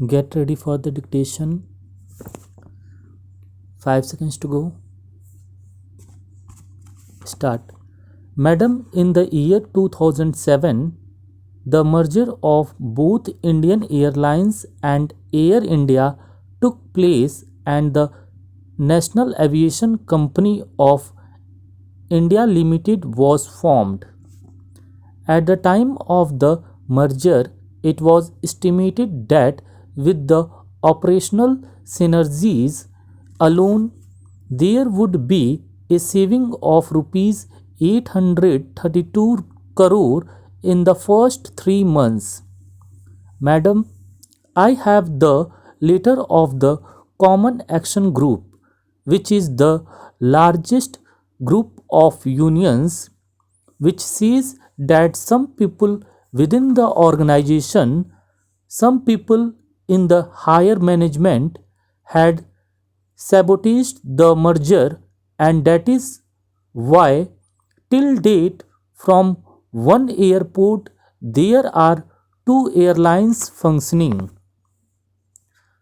Get ready for the dictation. 5 seconds to go. Start. Madam, in the year 2007, the merger of both Indian Airlines and Air India took place and the National Aviation Company of India Limited was formed. At the time of the merger, it was estimated that with the operational synergies alone, there would be a saving of rupees 832 crore in the first 3 months. Madam, I have the letter of the Common Action Group, which is the largest group of unions, which says that some people within the organization, some people in the higher management had sabotaged the merger, and that is why till date from one airport there are two airlines functioning.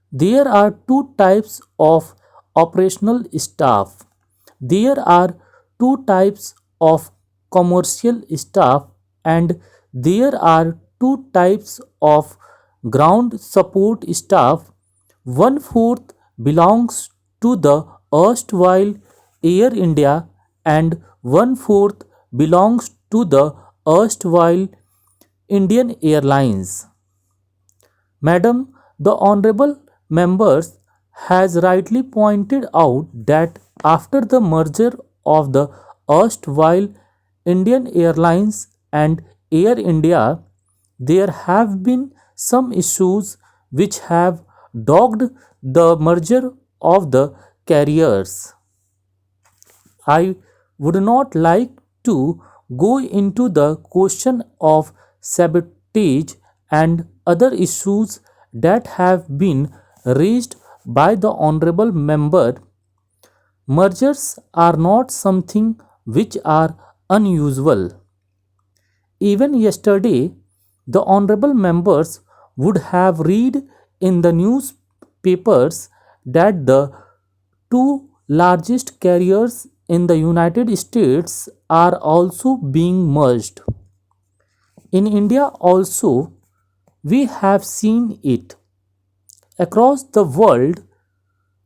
There are two types of operational staff. There are two types of commercial staff, and there are two types of ground support staff. One fourth belongs to the erstwhile Air India, and one fourth belongs to the erstwhile Indian Airlines. Madam, the Honorable Members has rightly pointed out that after the merger of the erstwhile Indian Airlines and Air India, there have been some issues which have dogged the merger of the carriers. I would not like to go into the question of sabotage and other issues that have been raised by the honorable member. Mergers are not something which are unusual. Even yesterday, the honorable members would have read in the newspapers that the two largest carriers in the United States are also being merged. In India also, we have seen it. Across the world,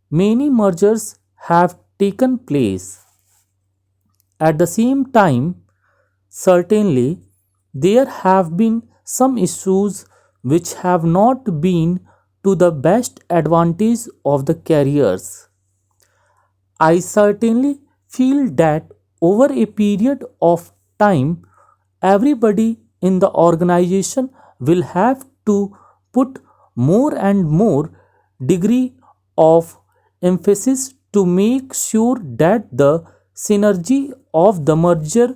many mergers have taken place. At the same time, certainly, there have been some issues which have not been to the best advantage of the carriers. I certainly feel that over a period of time, everybody in the organization will have to put more and more degree of emphasis to make sure that the synergy of the merger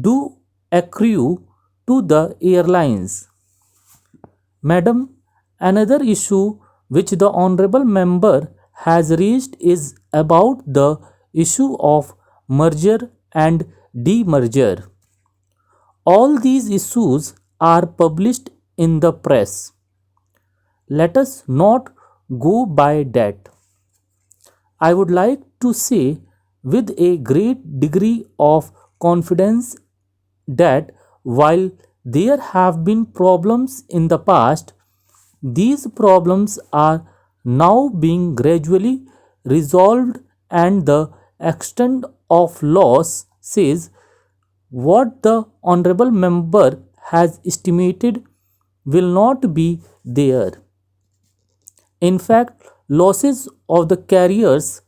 do accrue to the airlines. Madam, another issue which the honorable member has raised is about the issue of merger and demerger. All these issues are published in the press. Let us not go by that. I would like to say with a great degree of confidence that while there have been problems in the past, these problems are now being gradually resolved, and the extent of loss says what the honorable member has estimated will not be there. In fact, losses of the carriers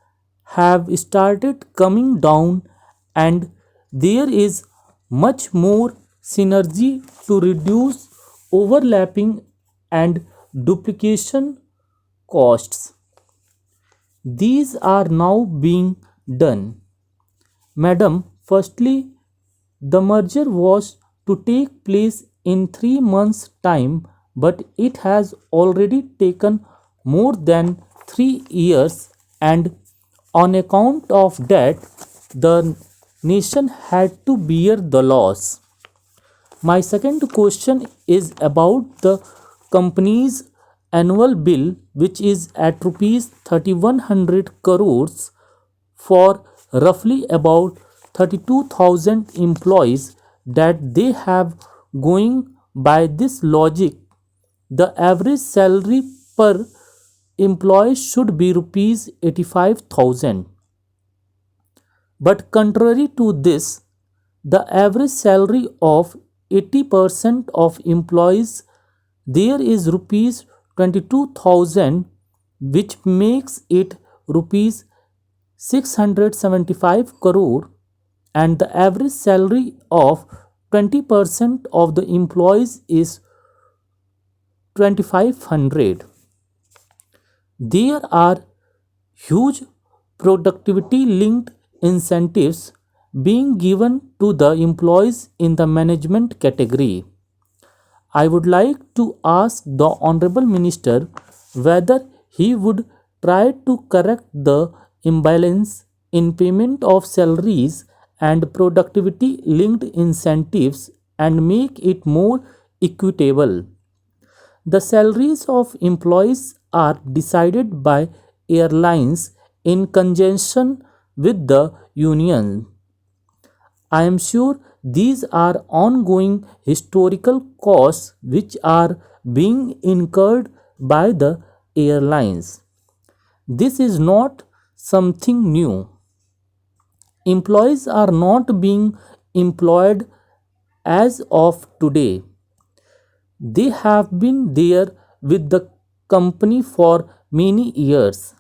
have started coming down, and there is much more synergy to reduce overlapping and duplication costs. These are now being done. Madam, firstly, the merger was to take place in 3 months' time, but it has already taken more than 3 years, and on account of that, the nation had to bear the loss. My second question is about the companies annual bill which is at rupees 3100 crores for roughly about 32,000 employees, that they have. Going by this logic, the average salary per employee should be rupees 85,000. But contrary to this, the average salary of 80% of employees there is rupees 22,000, which makes it rupees 675 crore, and the average salary of 20% of the employees is 2500. There are huge productivity linked incentives being given to the employees in the management category. I would like to ask the Honorable Minister whether he would try to correct the imbalance in payment of salaries and productivity linked incentives and make it more equitable. The salaries of employees are decided by airlines in conjunction with the union. I am sure these are ongoing historical costs which are being incurred by the airlines. This is not something new. Employees are not being employed as of today. They have been there with the company for many years.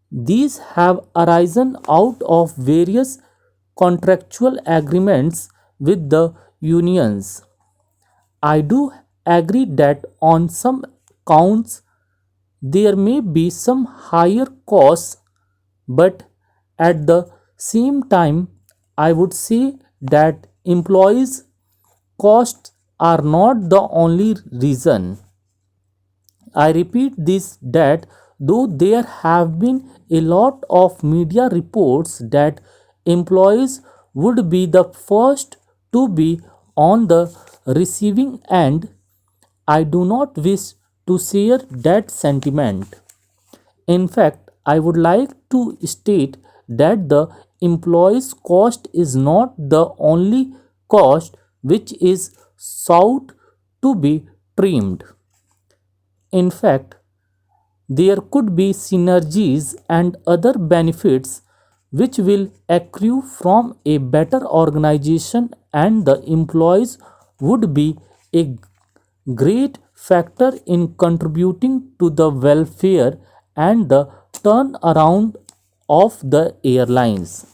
These have arisen out of various contractual agreements with the unions. I do agree that on some counts there may be some higher costs, but at the same time, I would say that employees' costs are not the only reason. I repeat this, that though there have been a lot of media reports that employees would be the first to be on the receiving end, I do not wish to share that sentiment. In fact, I would like to state that the employee's cost is not the only cost which is sought to be trimmed. In fact, there could be synergies and other benefits which will accrue from a better organization, and the employees would be a great factor in contributing to the welfare and the turnaround of the airlines.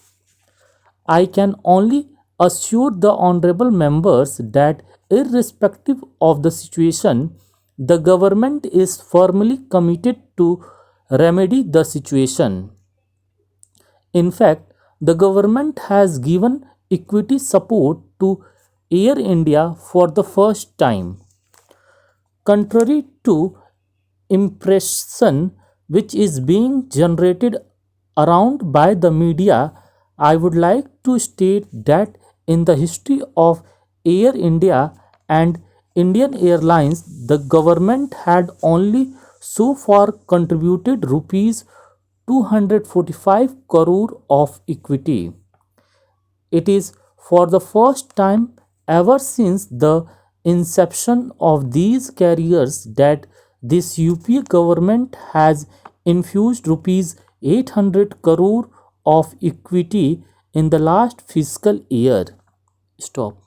I can only assure the honorable members that, irrespective of the situation, the government is firmly committed to remedy the situation. In fact, the government has given equity support to Air India for the first time. Contrary to impression which is being generated around by the media, I would like to state that in the history of Air India and Indian Airlines, the government had only so far contributed rupees 245 crore of equity. It is for the first time ever since the inception of these carriers that this UPA government has infused rupees 800 crore of equity in the last fiscal year. Stop.